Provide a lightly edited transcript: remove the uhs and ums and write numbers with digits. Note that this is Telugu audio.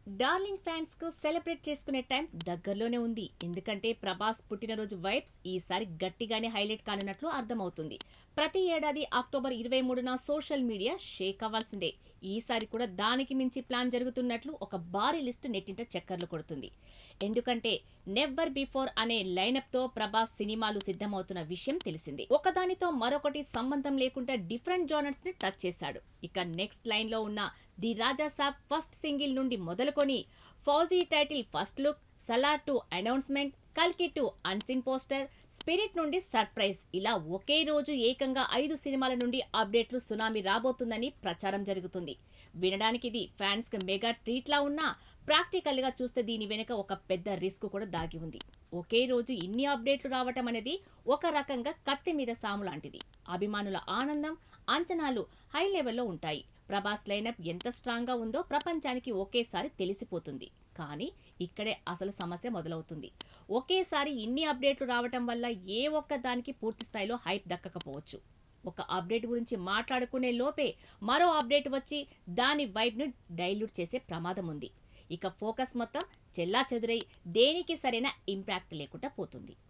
డార్లింగ్ ఫ్యాన్స్ కు సెలబ్రేట్ చేసుకునే టైం దగ్గరలోనే ఉంది. ఎందుకంటే ప్రభాస్ పుట్టినరోజు వైబ్స్ ఈసారి గట్టిగానే హైలైట్ కానున్నట్లు అర్థమవుతుంది. ప్రతి ఏడాది అక్టోబర్ 23న సోషల్ మీడియా షేక్ అవ్వాల్సిందే. ఈసారి కూడా దానికి మించి ప్లాన్ జరుగుతున్నట్లు ఒక భారీ లిస్టు నెట్టింట చక్కర్లు కొడుతుంది. ఎందుకంటే నెవర్ బిఫోర్ అనే లైనప్ తో ప్రభాస్ సినిమాలు సిద్ధమవుతున్న విషయం తెలిసిందే. ఒకదానితో మరొకటి సంబంధం లేకుండా డిఫరెంట్ జానర్స్ ని టచ్ చేశాడు. ఇక నెక్స్ట్ లైన్ లో ఉన్న the Raja Saab first single నుండి మొదలుకొని fauji title first look, Salaar 2 announcement, కల్కి 2 అన్సీన్ పోస్టర్, స్పిరిట్ నుండి సర్ప్రైజ్ ఇలా ఒకే రోజు ఏకంగా 5 సినిమాల నుండి అప్డేట్లు సునామీ రాబోతుందని ప్రచారం జరుగుతుంది. వినడానికి ఇది ఫ్యాన్స్ కి మెగా ట్రీట్ లా ఉన్నా ప్రాక్టికల్ గా చూస్తే దీని వెనుక ఒక పెద్ద రిస్క్ కూడా దాగి ఉంది. ఒకే రోజు ఇన్ని అప్డేట్లు రావటం అనేది ఒక రకంగా కత్తి మీద సాము లాంటిది. అభిమానుల ఆనందం, అంచనాలు హై లెవెల్లో ఉంటాయి. ప్రభాస్ లైనప్ ఎంత స్ట్రాంగ్ గా ఉందో ప్రపంచానికి ఒకేసారి తెలిసిపోతుంది. కానీ ఇక్కడే అసలు సమస్య మొదలవుతుంది. ఒకేసారి ఇన్ని అప్డేట్లు రావటం వల్ల ఏ ఒక్క దానికి పూర్తి స్థాయిలో హైప్ దక్కకపోవచ్చు. ఒక అప్డేట్ గురించి మాట్లాడుకునే లోపే మరో అప్డేట్ వచ్చి దాని వైబ్ ను డైల్యూట్ చేసే ప్రమాదం ఉంది. ఇక ఫోకస్ మొత్తం చెల్లాచెదురై దేనికి సరైన ఇంపాక్ట్ లేకుండా పోతుంది.